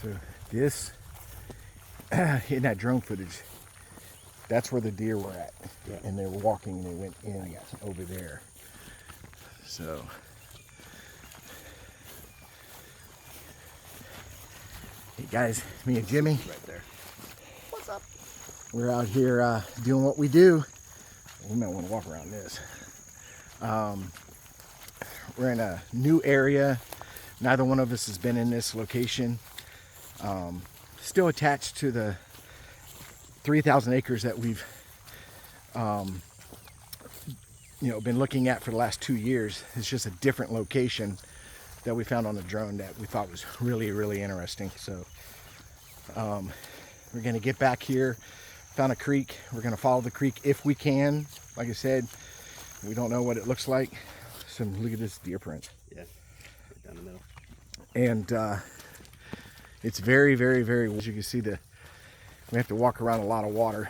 So this, in that drone footage, that's where the deer were at. Yeah. And they were walking and they went in over there. So. Hey guys, me and Jimmy. Right there. What's up? We're out here doing what we do. We might want to walk around this. We're in a new area. Neither one of us has been in this location. Still attached to the 3,000 acres that we've been looking at for the last 2 years. It's just a different location that we found on the drone that we thought was really, really interesting. So we're gonna get back here. Found a creek. We're gonna follow the creek if we can. Like I said, we don't know what it looks like. So look at this deer print. Yeah, right down the middle. And it's very, very, very, as you can see, we have to walk around a lot of water.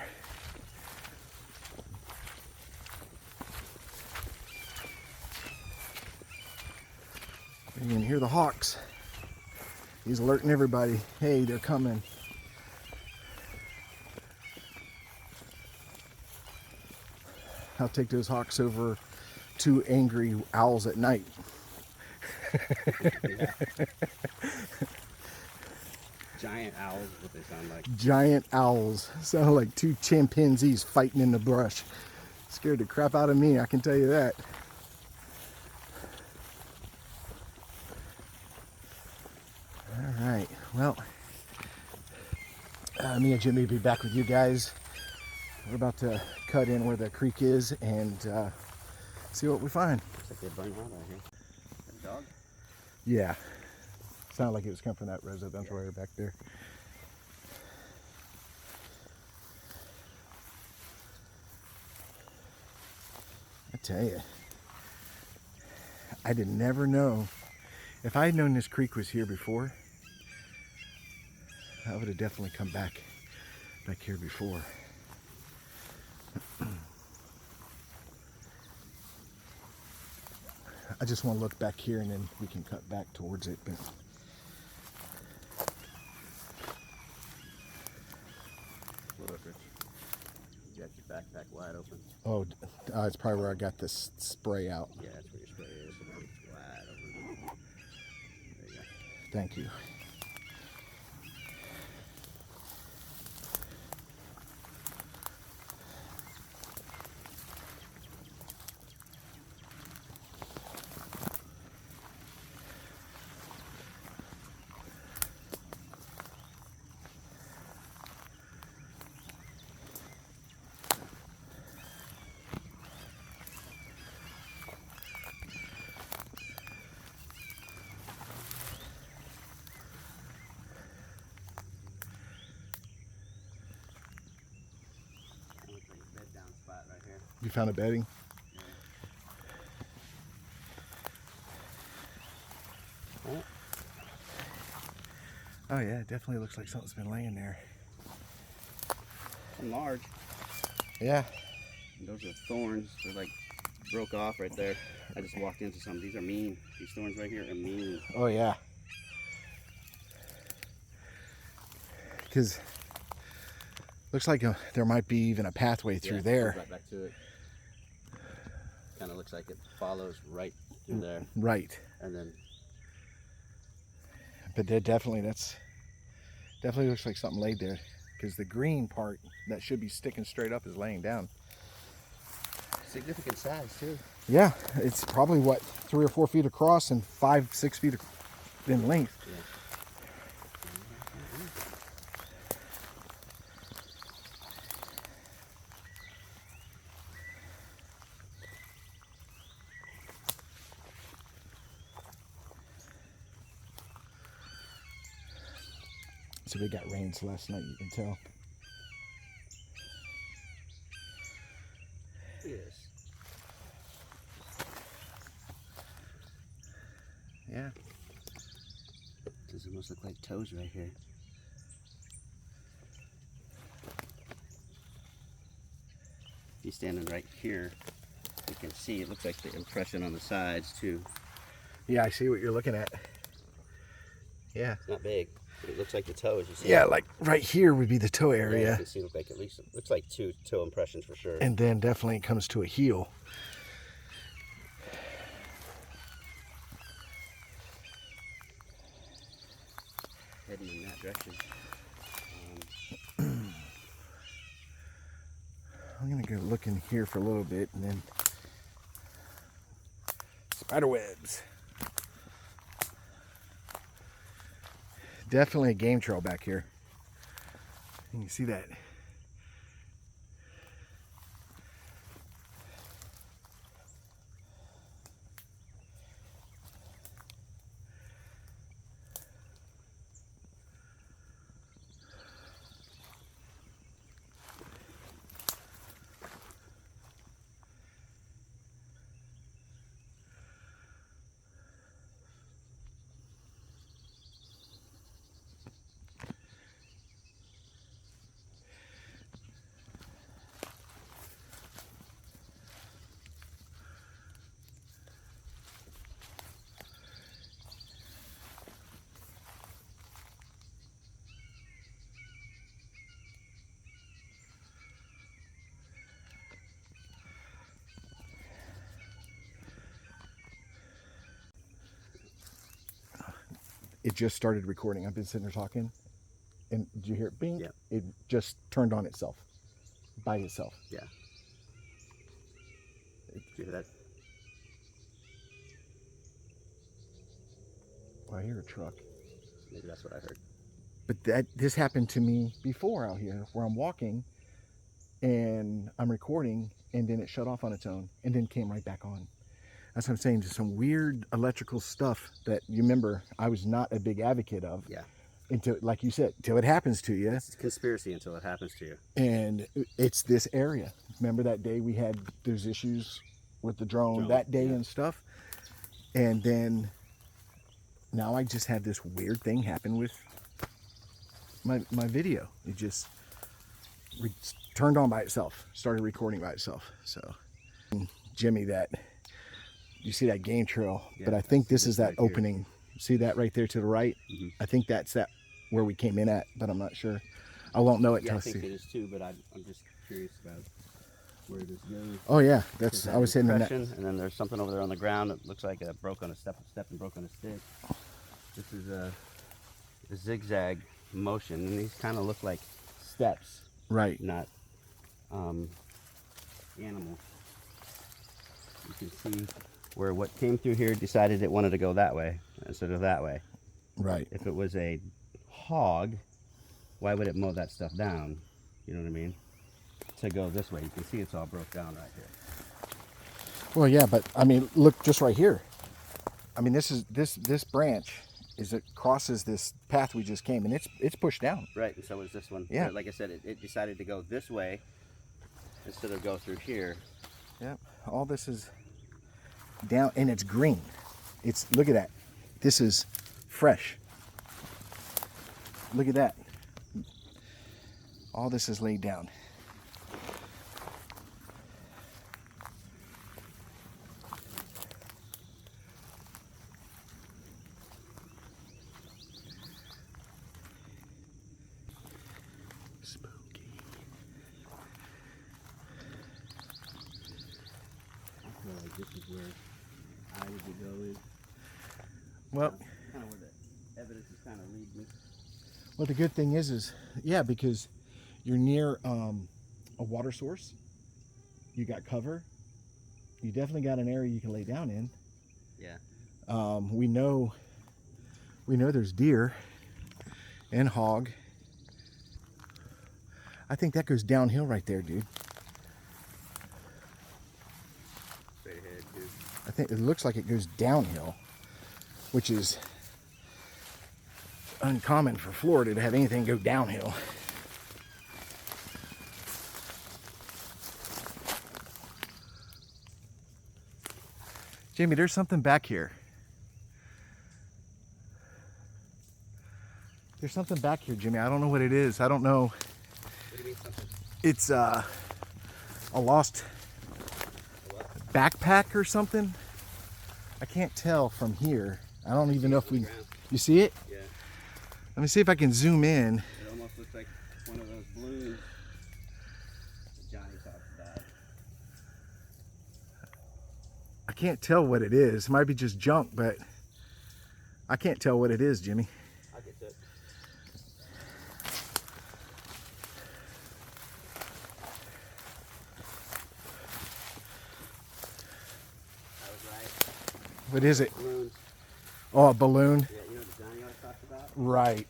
You can hear the hawks. He's alerting everybody. Hey, they're coming. I'll take those hawks over 2 angry owls at night. Yeah. Giant owls is what they sound like. Giant owls. Sound like 2 chimpanzees fighting in the brush. Scared the crap out of me, I can tell you that. All right, well, me and Jimmy will be back with you guys. We're about to cut in where the creek is and see what we find. Looks like they burned out out here. A dog? Yeah, sounded like it was coming from that residential area back there. I tell you, I did never know. If I had known this creek was here before, I would have definitely come back here before. I just want to look back here and then we can cut back towards it. But Look, Rich. You got your backpack wide open. oh, it's probably where I got this spray out. Yeah, that's where your spray is. It's wide open. There you go. Thank you. Bed down spot right here. You found a bedding? Oh. Oh yeah, it definitely looks like something's been laying there. And large. Yeah. And those are thorns. They're like broke off right there. I just walked into some. These are mean. These thorns right here are mean. Oh yeah. Because looks like there might be even a pathway through there. Right back to it. Kind of looks like it follows right through there. Right. And then. But that definitely looks like something laid there. Because the green part that should be sticking straight up is laying down. Significant size too. Yeah, it's probably what, 3 or 4 feet across and 5, 6 feet in length. Yeah. So we got rains last night, you can tell. Yes. Yeah. These almost look like toes right here. He's standing right here. You can see it looks like the impression on the sides too. Yeah, I see what you're looking at. Yeah. It's not big. It looks like the toe, as you see. Yeah, like right here would be the toe Yeah, you area. can see like at least, it looks like 2 toe impressions for sure. And then definitely it comes to a heel. Heading in that direction. I'm gonna go look in here for a little bit and then spider webs. Definitely a game trail back here. You can see that. It just started recording. I've been sitting there talking, and did you hear it? Bing. Yeah. It just turned on itself by itself. Yeah. Did you hear that? Oh, I hear a truck. Maybe that's what I heard. But this happened to me before out here, where I'm walking and I'm recording, and then it shut off on its own, and then came right back on. That's what I'm saying. Just some weird electrical stuff that, you remember, I was not a big advocate of. Yeah. Until, like you said, till it happens to you. It's conspiracy until it happens to you. And it's this area. Remember that day we had those issues with the drone that day, yeah. and stuff? And then now I just had this weird thing happen with my video. It just turned on by itself, started recording by itself. So, Jimmy, that you see that game trail, Yeah, but I think this this is that right here. opening. See that right there to the right? Mhm. I think that's that where we came in at, but I'm not sure. I won't know it Yeah, till I I think see. it is too, but I'm just curious about where this goes. Oh yeah, There's that I was hitting in that. impression, and then there's something over there on the ground that looks like it broke on a step and broke on a stick. This is a zigzag motion, and these kind of look like steps, Right. not animals. You can see where what came through here decided it wanted to go that way instead of that way. Right. If it was a hog, why would it mow that stuff down? You know what I mean? To go this way. You can see it's all broke down right here. Well, yeah, but I mean, look just right here. I mean, this branch it crosses this path we just came, and it's pushed down. Right, and so is this one. Yeah. But like I said, it decided to go this way instead of go through here. Yep. All this is down, and it's green. Look at that. This is fresh. Look at that. All this is laid down. Spooky. I feel like this is where I would be going. Well, Kind of where the evidence is kind of leading me. well, the good thing is yeah, because you're near a water source. You got cover. You definitely got an area you can lay down in. Yeah. We know there's deer and hog. I think that goes downhill right there, dude. Straight ahead, dude. I think it looks like it goes downhill, which is uncommon for Florida to have anything go downhill. Jamie, there's something back here. There's something back here, Jimmy. I don't know what it is. I don't know. What do you mean something? It's a lost What? backpack or something. I can't tell from here. I don't even know if we. Ground. You see it? Yeah. Let me see if I can zoom in. It almost looks like one of those balloons that Johnny talks about. I can't tell what it is. It might be just junk, but I can't tell what it is, Jimmy. I'll get to it. I was right. What is it? Balloons. Oh, a balloon? Yeah, you know what Johnny always talks about? Right.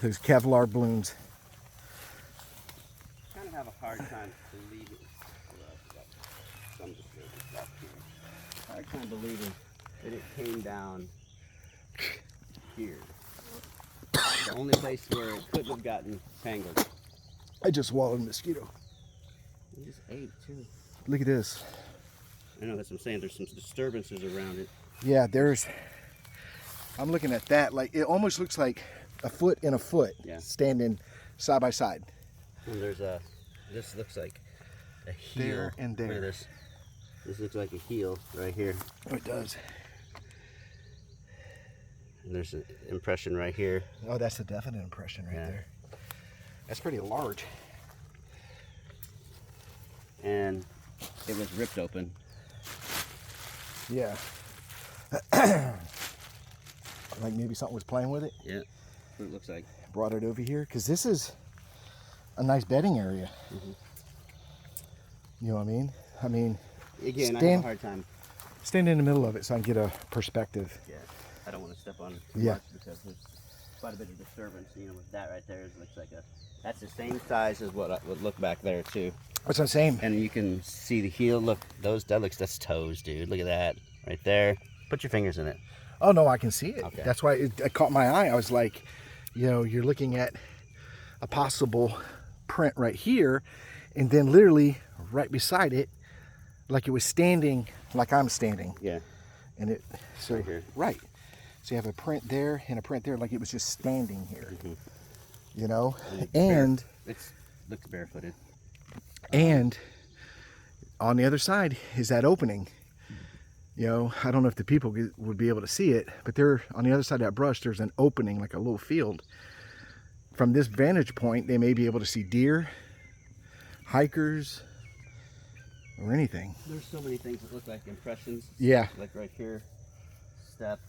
Those Kevlar balloons. I kind of have a hard time believing. Some disturbing stuff here. Hard time believing that it came down here. The only place where it couldn't have gotten tangled. I just swallowed a mosquito. You just ate too. Look at this. I know that's what I'm saying. There's some disturbances around it. Yeah, I'm looking at that. Like, it almost looks like a foot in a foot, Yeah. standing side by side. And there's this looks like a heel. There and there. Look at this. This looks like a heel right here. Oh, it does. And there's an impression right here. Oh, that's a definite impression right Yeah. there. That's pretty large. And it was ripped open. Yeah. Like maybe something was playing with it. Yeah. That's what it looks like. Brought it over here because this is a nice bedding area. Mm-hmm. You know what I mean? I mean, Again, I have a hard time. stand in the middle of it so I can get a perspective. Yeah. I don't want to step on too Yeah. much because there's quite a bit of disturbance. You know, with that right there, it looks like that's the same size as what would look back there too. That's what I'm saying. And you can see the heel. Look, that's toes, dude. Look at that right there. Put your fingers in it. Oh no, I can see it. Okay. That's why it caught my eye. I was like, you know, you're looking at a possible print right here, and then literally right beside it, like it was standing, like I'm standing. Yeah. And it, so Right here. right. So you have a print there and a print there, like it was just standing here. Mm-hmm. You know, And it looks barefooted. And on the other side is that opening. You know, I don't know if the people would be able to see it, but there on the other side of that brush, there's an opening, like a little field. From this vantage point, they may be able to see deer, hikers, or anything. There's so many things that look like impressions. Yeah. Like right here, step.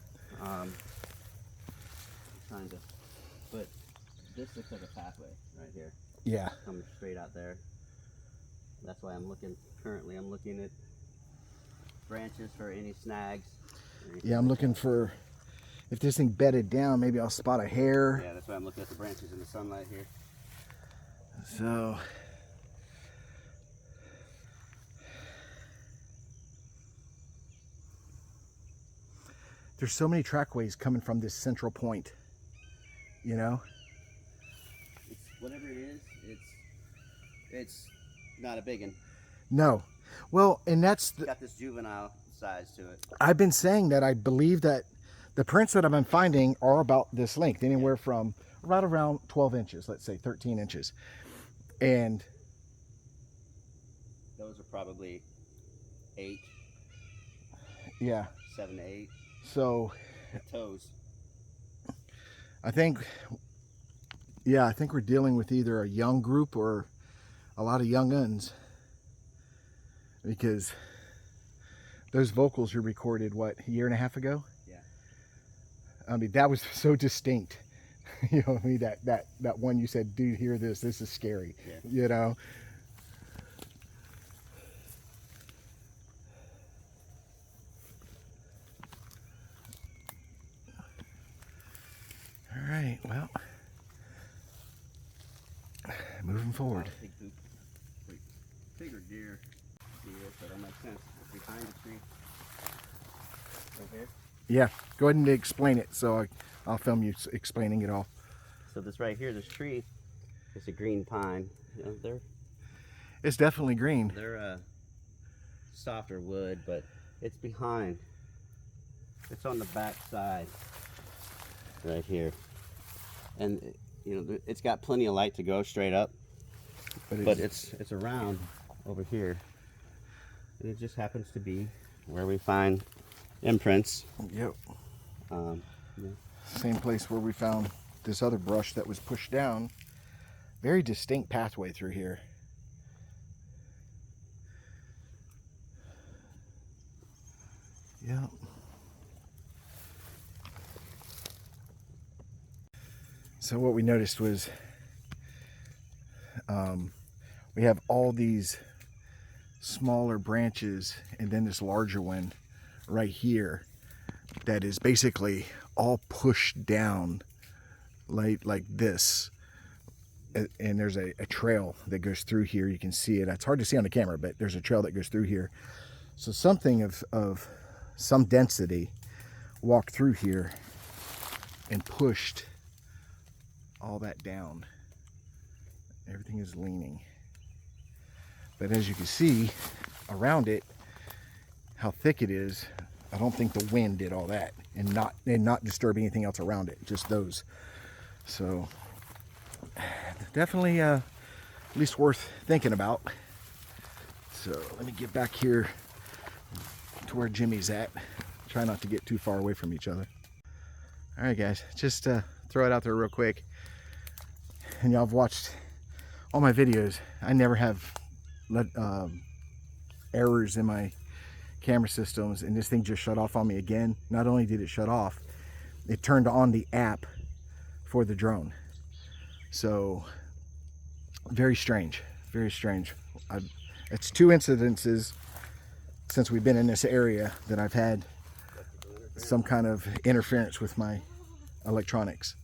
Trying to, but this looks like a pathway right here, Yeah. coming straight out there. That's why I'm looking at branches for any snags. Yeah, I'm looking for, if this thing bedded down, maybe I'll spot a hair. Yeah, that's why I'm looking at the branches in the sunlight here. So, there's so many trackways coming from this central point, you know? It's whatever it is, it's not a big one. No. Well, and that's, It's got this juvenile size to it. I've been saying that I believe that the prints that I've been finding are about this length, anywhere from right around 12 inches, let's say 13 inches. And Those are probably 8, yeah, 7 to 8 so toes. I think we're dealing with either a young group or a lot of young uns, because those vocals were recorded, what, a year and a half ago? Yeah. I mean, that was so distinct. You know, I mean, that one you said, dude, hear this is scary. Yeah. You know? All right, well, moving forward. Bigger deer, so that makes sense. It's behind the tree. Right here. Yeah, go ahead and explain it, so I'll film you explaining it all. So this right here, this tree, it's a green pine. You know, It's definitely green. they're a softer wood, but it's behind. It's on the back side, right here, and you know it's got plenty of light to go straight up, but it's around over here, and it just happens to be where we find imprints. Yep. Yeah. Same place where we found this other brush that was pushed down. Very distinct pathway through here. Yep. So what we noticed was we have all these smaller branches and then this larger one right here that is basically all pushed down like this, and there's a trail that goes through here. You can see it. It's hard to see on the camera, but there's a trail that goes through here. So something of some density walked through here and pushed all that down. Everything is leaning. But as you can see around it, how thick it is, I don't think the wind did all that and not disturb anything else around it, just those. So definitely at least worth thinking about. So let me get back here to where Jimmy's at. Try not to get too far away from each other. All right, guys, just throw it out there real quick. And y'all have watched all my videos. I never have errors in my camera systems, and this thing just shut off on me again. Not only did it shut off, it turned on the app for the drone. So very strange, very strange. It's 2 incidences since we've been in this area that I've had some kind of interference with my electronics.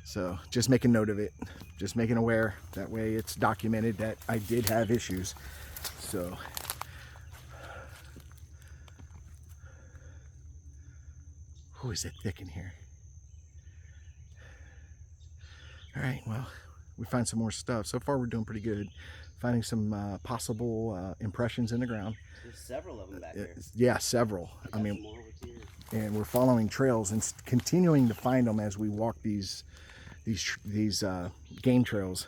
So just make a note of it, just making aware, that way it's documented that I did have issues. So oh, is it thick in here? All right, well, we find some more stuff. So far we're doing pretty good, finding some possible impressions in the ground. There's several of them back here. Yeah, several. I mean, and we're following trails and continuing to find them as we walk these game trails.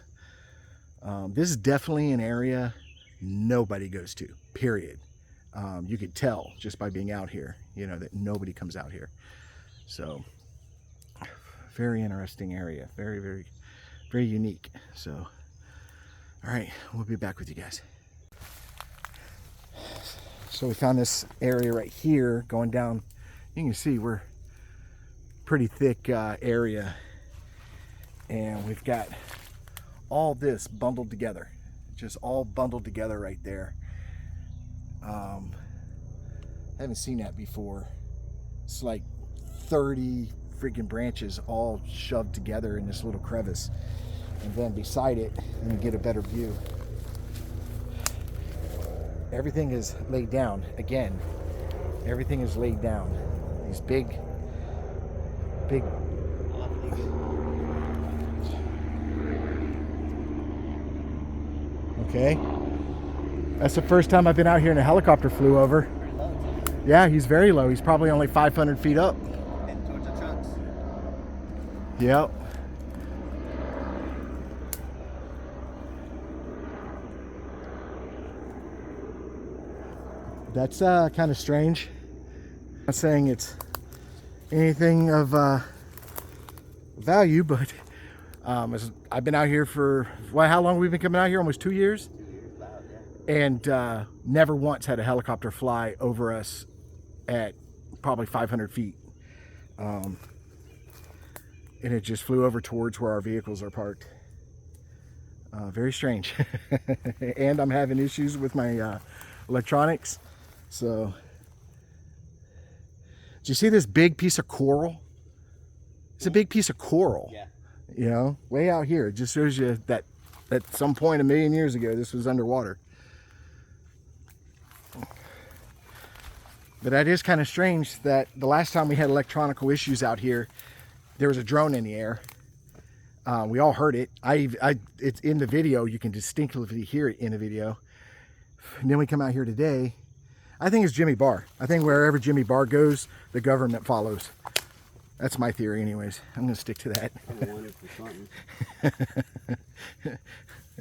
This is definitely an area nobody goes to, period. You could tell just by being out here, you know, that nobody comes out here. So very interesting area, very, very, very unique. So all right, we'll be back with you guys. So we found this area right here going down. You can see we're pretty thick area, and we've got all this bundled together, just all bundled together right there. I haven't seen that before. It's like 30 freaking branches all shoved together in this little crevice, and then beside it, let me get a better view. Everything is laid down. Again, everything is laid down. These big okay, that's the first time I've been out here and a helicopter flew over. Yeah, he's very low. He's probably only 500 feet up. Heading towards the trucks. Yep. That's kind of strange. I'm not saying it's anything of value, but I've been out here for, well, how long have we been coming out here? Almost 2 years? 2 years, about, yeah. And never once had a helicopter fly over us at probably 500 feet. And it just flew over towards where our vehicles are parked. Very strange. And I'm having issues with my electronics. So, do you see this big piece of coral? It's a big piece of coral. Yeah. You know, way out here. It just shows you that at some point a million years ago, this was underwater. But that is kind of strange that the last time we had electronical issues out here, there was a drone in the air. We all heard it. It's in the video. You can distinctly hear it in the video. And then we come out here today. I think it's Jimmy Barr. I think wherever Jimmy Barr goes, the government follows. That's my theory anyways. I'm going to stick to that. I wanted for something.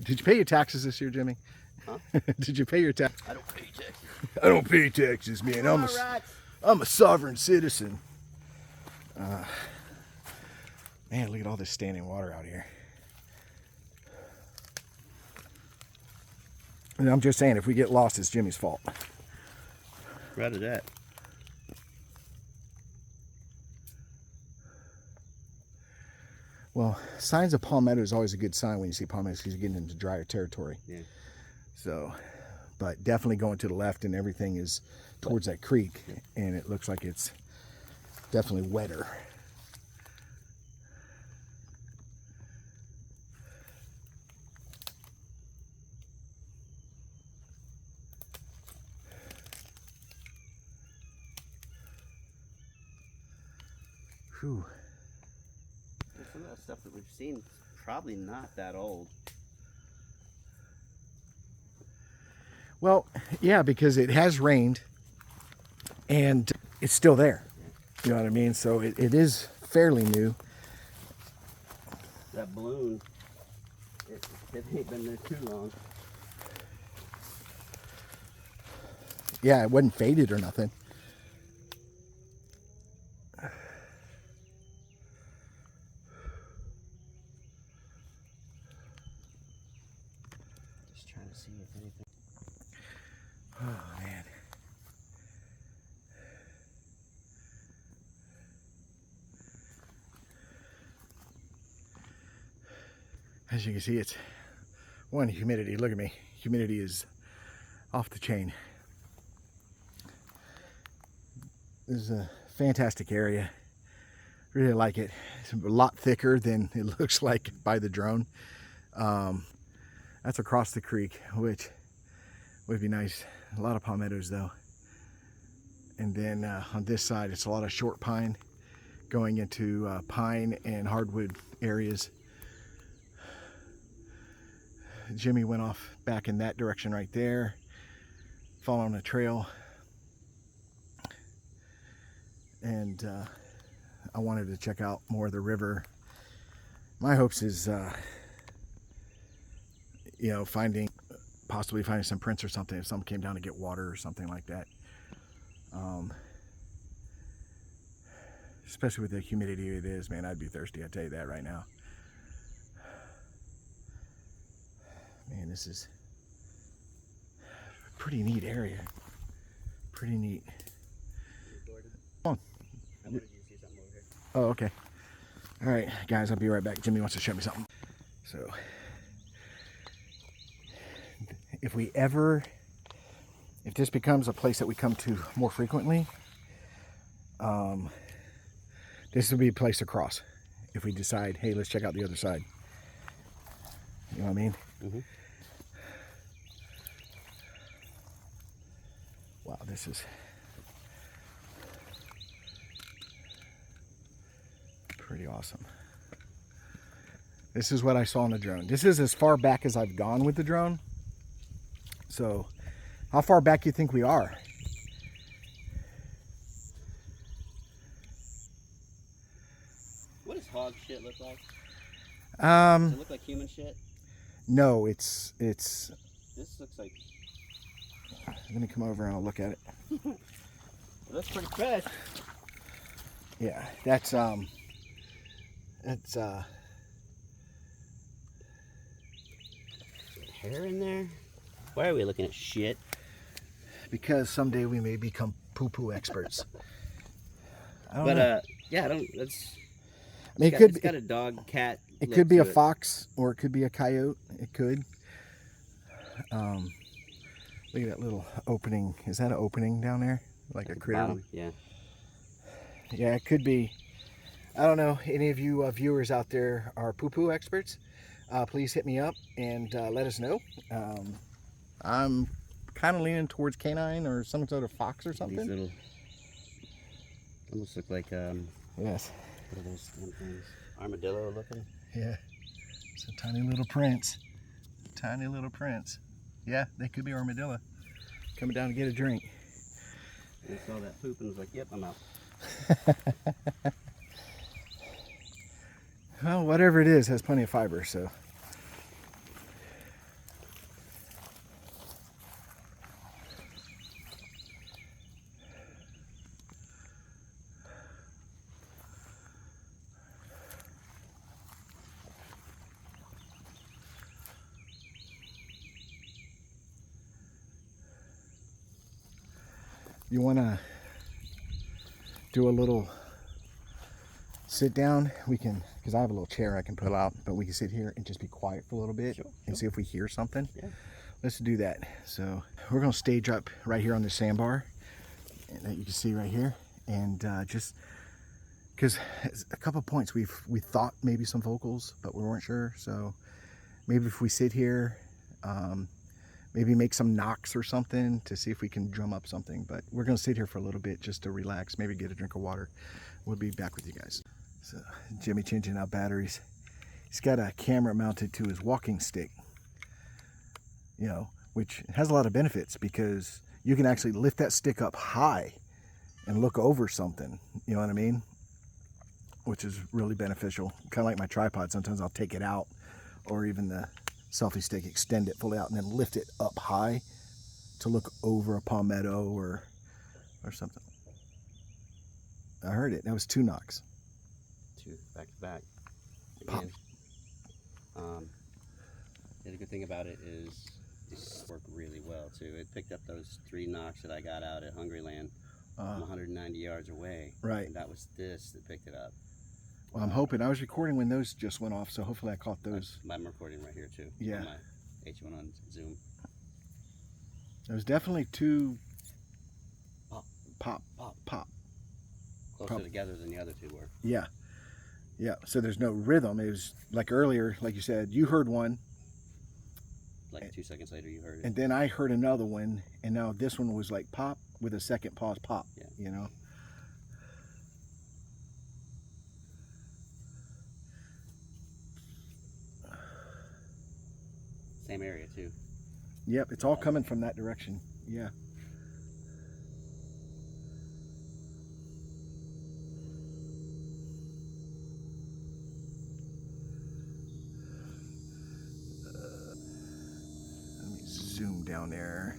Did you pay your taxes this year, Jimmy? Huh? Did you pay your tax? I don't pay taxes. I don't pay taxes, man. I'm a sovereign citizen. Man, look at all this standing water out here. And I'm just saying, if we get lost, it's Jimmy's fault. Rather that. Well, signs of palmetto is always a good sign when you see palmettos because you're getting into drier territory. Yeah. So, but definitely going to the left and everything is towards that creek, and it looks like it's definitely wetter. Whew. Some of that stuff that we've seen is probably not that old. Well, yeah, because it has rained and it's still there. You know what I mean? So it is fairly new. That balloon, it ain't been there too long. Yeah, it wasn't faded or nothing. Just trying to see if anything. Oh, man. As you can see, it's one, humidity. Look at me. Humidity is off the chain. This is a fantastic area. Really like it. It's a lot thicker than it looks like by the drone. That's across the creek, which would be nice. A lot of palmettos though. And then on this side, it's a lot of short pine going into pine and hardwood areas. Jimmy went off back in that direction right there, following a trail. And I wanted to check out more of the river. My hopes is, you know, possibly finding some prints or something if someone came down to get water or something like that. Especially with the humidity it is, man, I'd be thirsty, I tell you that right now. Man, this is a pretty neat area. Pretty neat. Come on. I wanted you to see something over here. Oh, okay. All right, guys, I'll be right back. Jimmy wants to show me something. So, if this becomes a place that we come to more frequently, this would be a place to cross. If we decide, hey, let's check out the other side. You know what I mean? Mm-hmm. Wow, this is pretty awesome. This is what I saw on the drone. This is as far back as I've gone with the drone. So, how far back do you think we are? What does hog shit look like? Um, Does it look like human shit? No, it's. This looks like. Let me come over and I'll look at it. Well, that's pretty fresh. Yeah, that's hair in there? Why are we looking at shit? because someday we may become poo-poo experts. I don't know. Yeah, I don't. That's. I mean, It's got a dog, cat. it look could be to a fox or it could be a coyote. It could. Look at that little opening. Is that an opening down there? Like a critter? Bottom, yeah. Yeah, it could be. I don't know. Any of you viewers out there are poo-poo experts? Please hit me up and let us know. I'm kind of leaning towards canine or some sort of fox or something. These little. Almost look like Yes. what are those damn things? Armadillo looking. Yeah. Some tiny little prints. Tiny little prints. Yeah, they could be armadillo. Coming down to get a drink. I saw that poop and was like, "Yep, I'm out." Well, whatever it is has plenty of fiber, so. You want to do a little sit down? We can, because I have a little chair I can pull out, but we can sit here and just be quiet for a little bit and see if we hear something. Yeah. Let's do that. So we're going to stage up right here on the sandbar that you can see right here, and just because a couple points we thought maybe some vocals, but we weren't sure. So maybe if we sit here, maybe make some knocks or something to see if we can drum up something. But we're going to sit here for a little bit just to relax, maybe get a drink of water. We'll be back with you guys. So Jimmy changing out batteries. He's got a camera mounted to his walking stick, you know, which has a lot of benefits because you can actually lift that stick up high and look over something, you know what I mean? Which is really beneficial. Kind of like my tripod, sometimes I'll take it out, or even the selfie stick, extend it fully out and then lift it up high to look over a palmetto or something. I heard it. That was 2 knocks. 2 back to back. Pop. Again. The good thing about it is it's worked really well too. It picked up those 3 knocks that I got out at Hungryland from 190 yards away. Right. And that was this that picked it up. Well, I'm hoping. I was recording when those just went off, so hopefully I caught those. I'm recording right here too. Yeah. On my H1 on Zoom. There was definitely 2 Pop. pop. Closer together than the other 2 were. Yeah. Yeah. So there's no rhythm. It was like earlier, like you said, you heard one. Like 2 seconds later you heard it. And then I heard another one, and now this one was like pop with a second pause, pop. Yeah. You know. Same area too. Yep, it's all coming from that direction. Yeah. Let me zoom down there.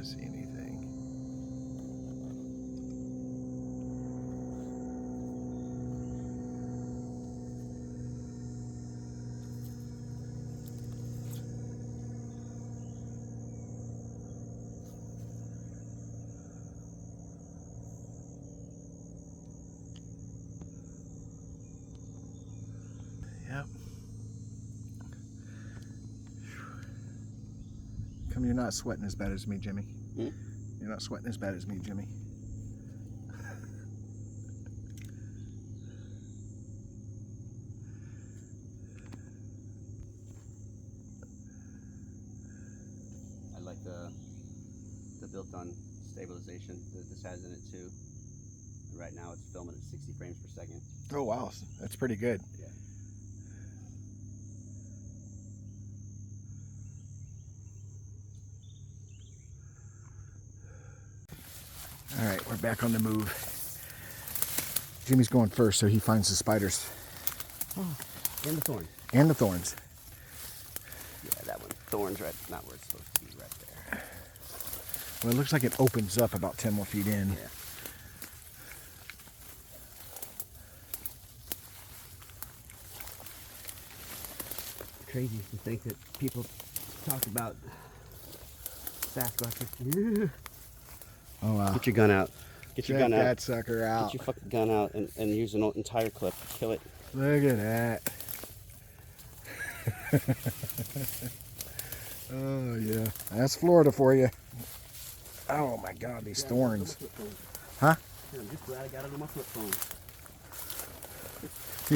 See anything. Yep. Come, you're not sweating as bad as me, Jimmy. Hmm? You're not sweating as bad as me, Jimmy. I like the built-on stabilization that this has in it too. And right now it's filming at 60 frames per second. Oh wow, that's pretty good. Yeah. All right, we're back on the move. Jimmy's going first, so he finds the spiders. Oh, and the thorns. And the thorns. Yeah, that one. Thorns right, not where it's supposed to be, right there. Well, it looks like it opens up about 10 more feet in. Yeah. Crazy to think that people talk about Sasquatch. Oh wow. Get your gun out. Get your gun out. that sucker out. Get your fucking gun out and use an entire clip. Kill it. Look at that. Oh yeah, that's Florida for you. Oh my God, these thorns. Huh? I'm just glad I got it on my flip phone.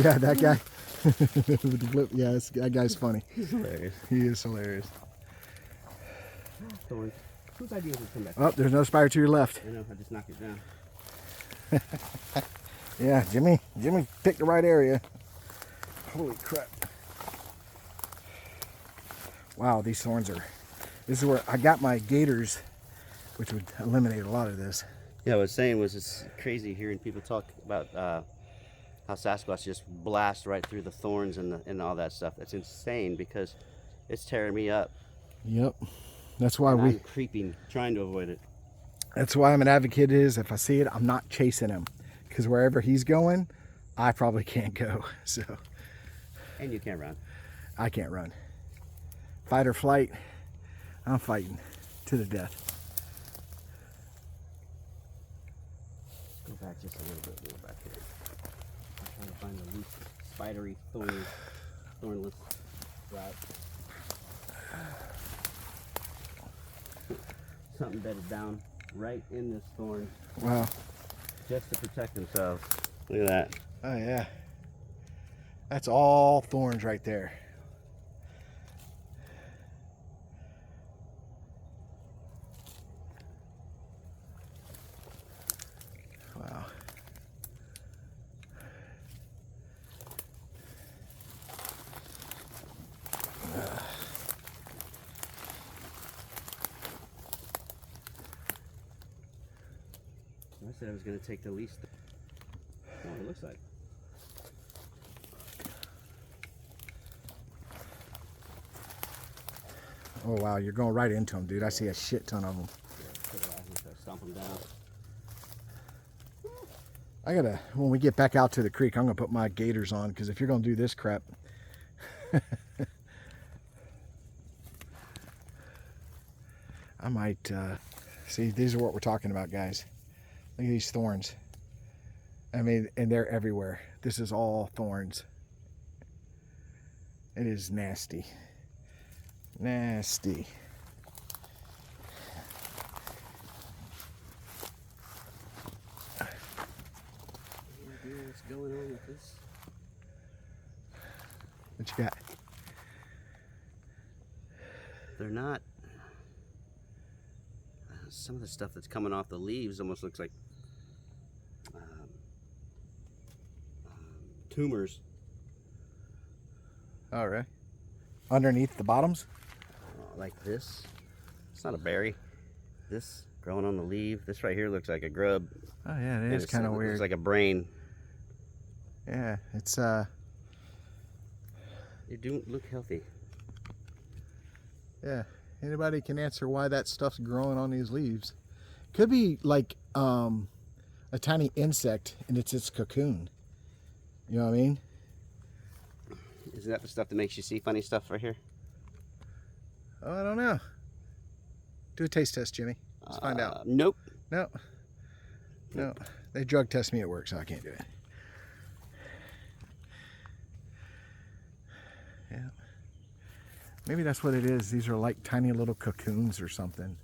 Yeah, that guy. With the flip, yeah, that guy's funny. He's hilarious. He is hilarious. Thorns. Whose idea was to come back? Oh, there's no spider to your left. I know, I just knocked it down. Yeah, Jimmy picked the right area. Holy crap. Wow, these thorns are, this is where I got my gators, which would eliminate a lot of this. Yeah, what I was saying was it's crazy hearing people talk about how Sasquatch just blasts right through the thorns and all that stuff. It's insane because it's tearing me up. Yep. That's why And we, I'm creeping, trying to avoid it. That's why I'm an advocate is if I see it, I'm not chasing him. Because wherever he's going, I probably can't go. So And you can't run. I can't run. Fight or flight, I'm fighting to the death. Go back just a little bit more back here. I'm trying to find the least spidery, thornless route. Something bedded down right in this thorn Wow. just to protect themselves. Look at that. Oh yeah. That's all thorns right there. Wow. I said I was going to take the least. Oh, it looks like. Oh wow, you're going right into them, dude. I see a shit ton of them. Stomp them down. I gotta, when we get back out to the creek, I'm gonna put my gaiters on, because if you're gonna do this crap. I might, see, these are what we're talking about, guys. Look at these thorns. I mean, and they're everywhere. This is all thorns. It is nasty. Nasty. What's going on with this? What you got? They're not. Some of the stuff that's coming off the leaves almost looks like tumors. All right. Underneath the bottoms? Like this. It's not a berry. This growing on the leaf. This right here looks like a grub. Oh yeah, it is kind of weird. It's like a brain. Yeah, it's They don't look healthy. Yeah. Anybody can answer why that stuff's growing on these leaves? Could be like a tiny insect and it's its cocoon. You know what I mean? Isn't that the stuff that makes you see funny stuff right here? Oh, I don't know. Do a taste test, Jimmy. Let's find out. Nope. No. No. They drug test me at work, so I can't do it. Yeah. Maybe that's what it is. These are like tiny little cocoons or something.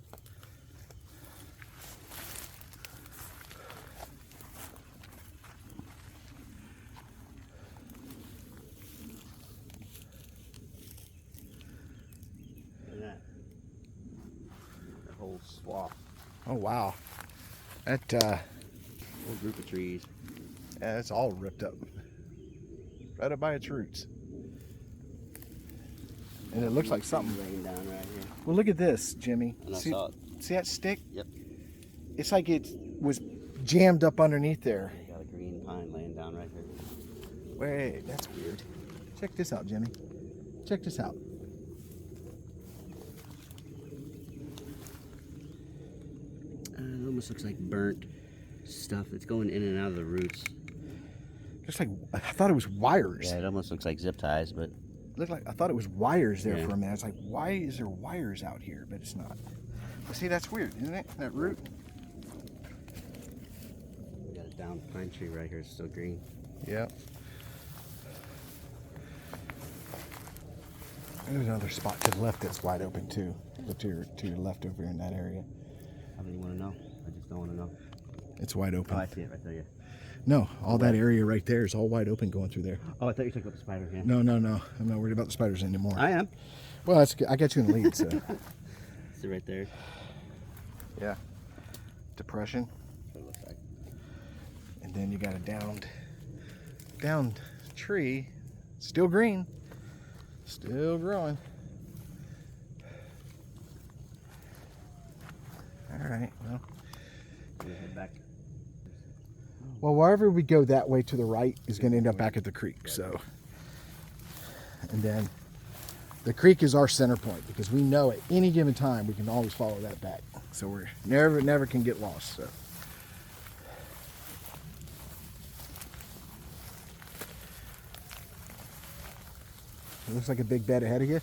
Look at that. The whole swath. Oh, wow. That, Whole group of trees. yeah, it's all ripped up. Right up by its roots. And it looks like something. Laying down right here. Well, look at this, Jimmy. And I See, saw it. see that stick? Yep. It's like it was jammed up underneath there. You got a green pine laying down right here. Wait, that's weird. Check this out, Jimmy. Check this out. It almost looks like burnt stuff that's going in and out of the roots. Just like, I thought it was wires. Yeah, it almost looks like zip ties, but Looked like, I thought it was wires there Yeah. for a minute. I was like, why is there wires out here? But it's not. But see, that's weird, isn't it? That root? we got a down pine tree right here. It's still green. Yep. There's another spot to the left that's wide open too. Look to your left over here in that area. How do you want to know? I just don't want to know. It's wide open. Oh, I see it right there. Yeah. No, all that area right there is all wide open going through there. Oh, I thought you were talking about the spider. Yeah. No, no, no. I'm not worried about the spiders anymore. I am. Well, that's good. I got you in the lead, so. See right there. Yeah. Depression. That's what it looks like. And then you got a downed tree. Still green. Still growing. All right, well. I'm gonna head back. Well, wherever we go that way to the right is going to end up back at the creek, so. And then the creek is our center point because we know at any given time we can always follow that back. So we're never can get lost. So. It looks like a big bed ahead of you. It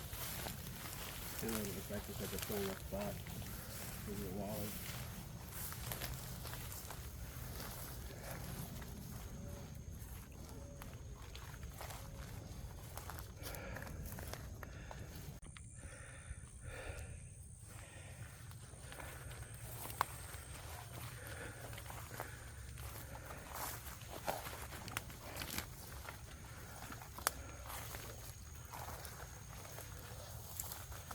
looks like it's like a throwing up spot. Maybe a wall.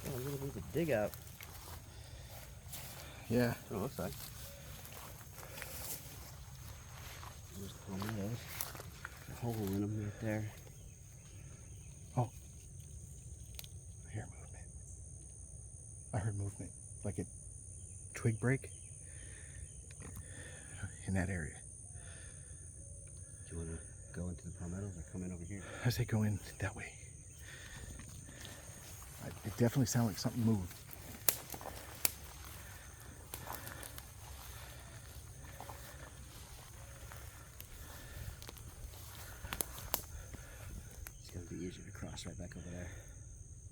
A little bit to dig out. Yeah. That's what it looks like. There's palmettos. A hole in them right there. Oh. I hear movement. I heard movement. Like a twig break in that area. Do you want to go into the palmettos or come in over here? I say go in that way. It definitely sounded like something moved. It's going to be easier to cross right back over there.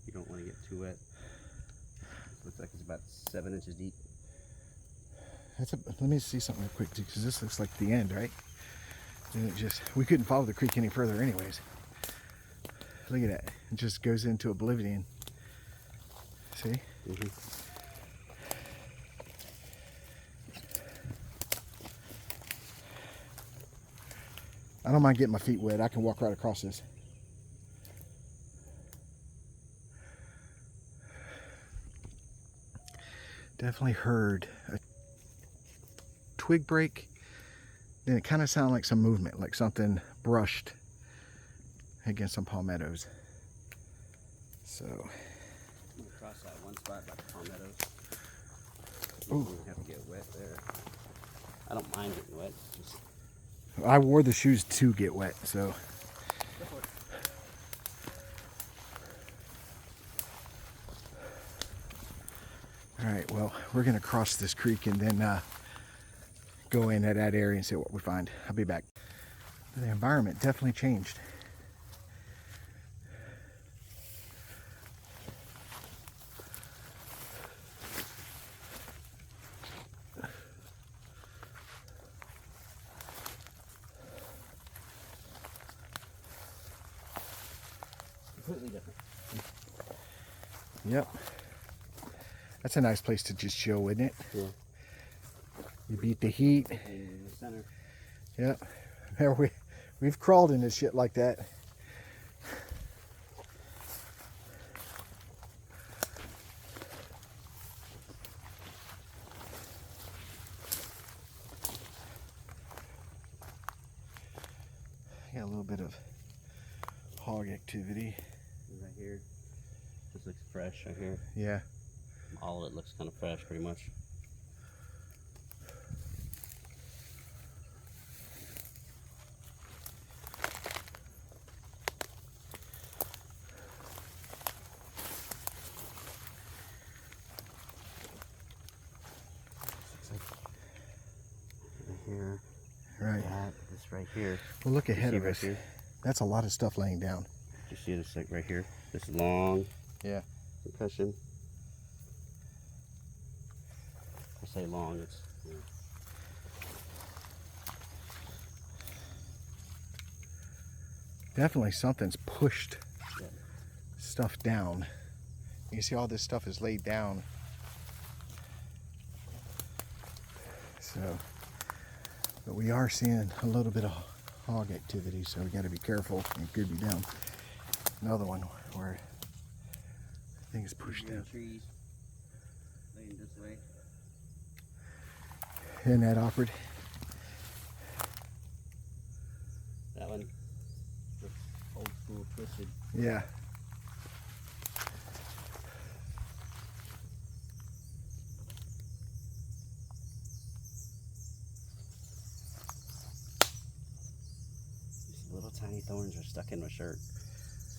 You don't want to get too wet. Looks like it's about 7 inches deep. Let me see something real quick because this looks like the end, right? And we couldn't follow the creek any further anyways. Look at that. It just goes into oblivion. See? Mm-hmm. I don't mind getting my feet wet. I can walk right across this. Definitely heard a twig break. Then it kind of sounded like some movement, like something brushed against some palmettos. So. I'm going to cross that one spot by the palmettos. Ooh. You have to get wet there. I don't mind getting wet. Just... I wore the shoes to get wet, so. All right, well, we're gonna cross this creek and then go in at that area and see what we find. I'll be back. The environment definitely changed. Completely different. Yep. That's a nice place to just chill, isn't it? Yeah. You beat the heat. In the center. Yep. There we've crawled in this shit like that. Got a little bit of hog activity. Right here. This looks fresh right here. Yeah. All of it looks kind of fresh pretty much. Looks like right here. Right. This right here. Well, look ahead See of right us. here? That's a lot of stuff laying down. You see this like right here? This long Yeah. concussion. I say long, it's Definitely something's pushed yeah. stuff down. You see all this stuff is laid down. So, but we are seeing a little bit of hog activity, so we got to be careful. It could be down. Another one where things pushed down. Trees laying this way. Isn't that awkward? That one looks old school twisted. Yeah. These little tiny thorns are stuck in my shirt,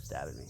stabbing me.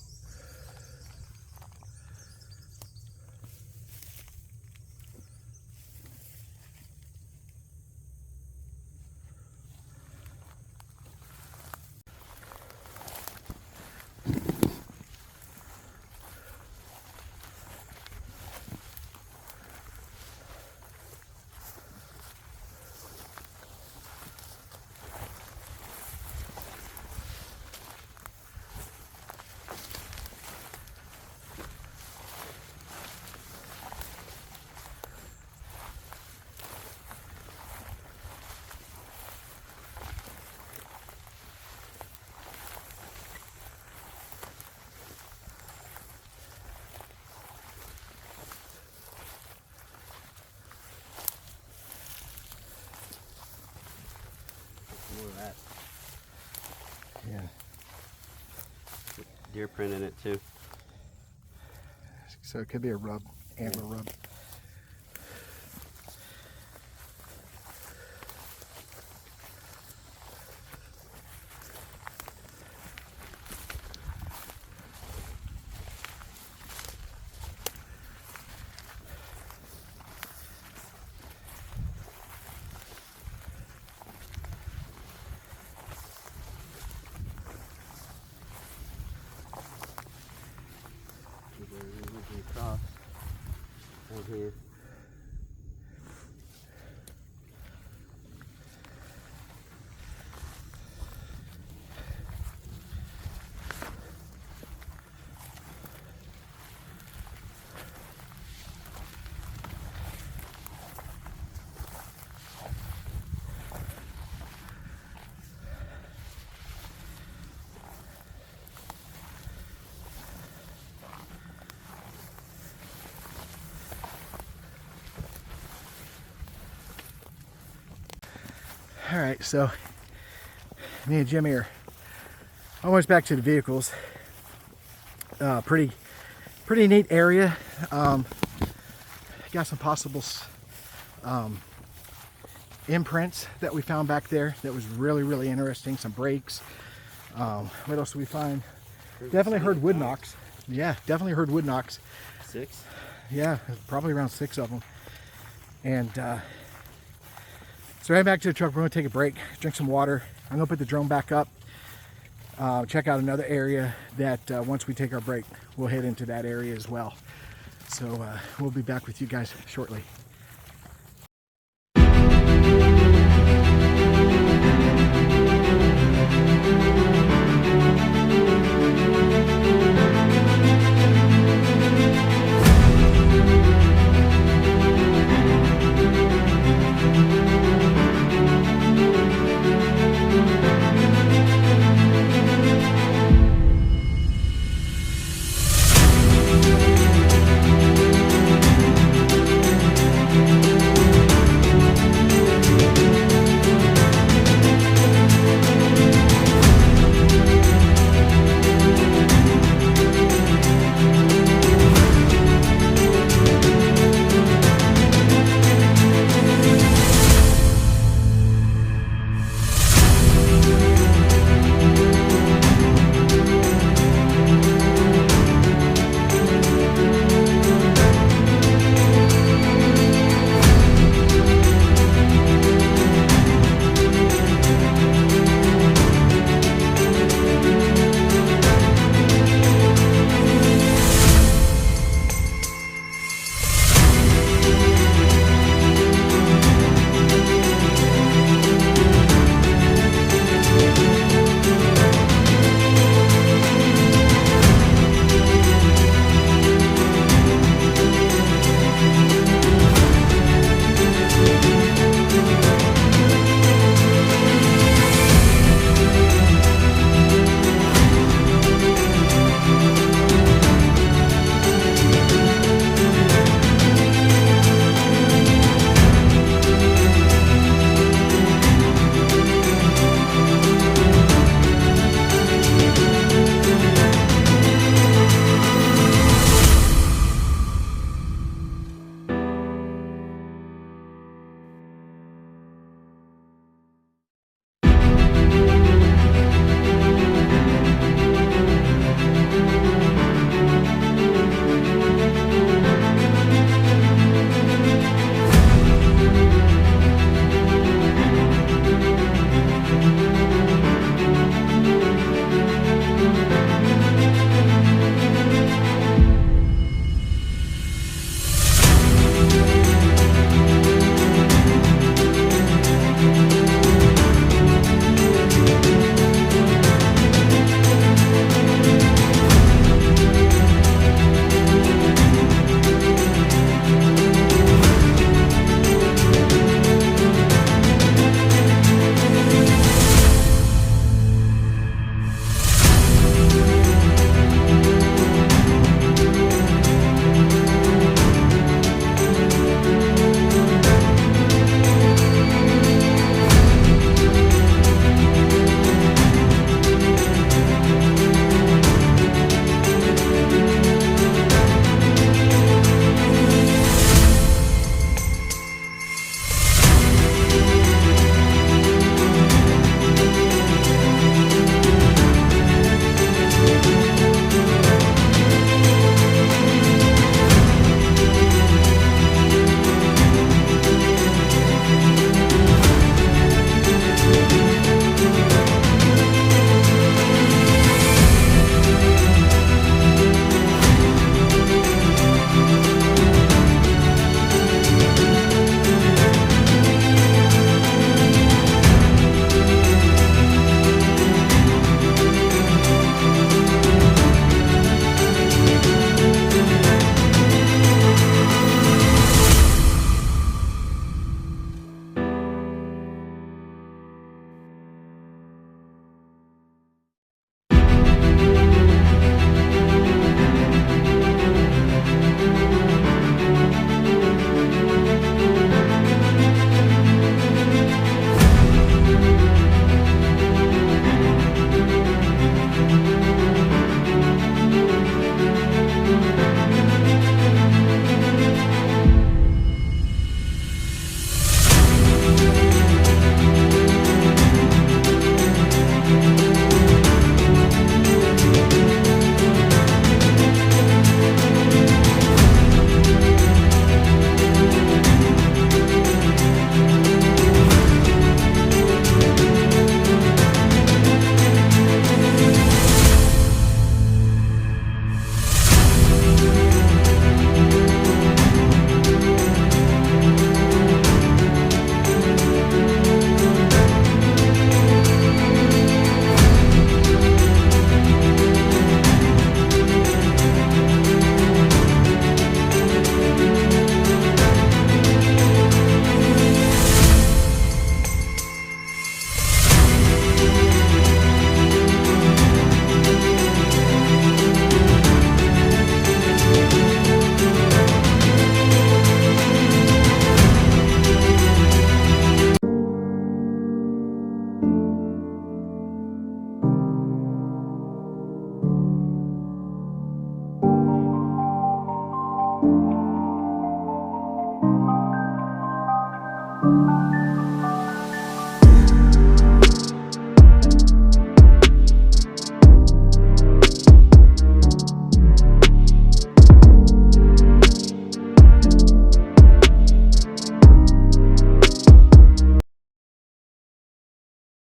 deer print in it too. So it could be a rub, antler rub. Cross right here. All right, so me and Jimmy are almost back to the vehicles. Pretty neat area. Got some possible imprints that we found back there that was really interesting. Some brakes. What else did we find? Definitely heard wood knocks. Yeah, definitely heard wood knocks. 6? Yeah, probably around 6 of them. And so right back to the truck. We're going to take a break, drink some water. I'm going to put the drone back up. Check out another area that once we take our break, we'll head into that area as well. So we'll be back with you guys shortly.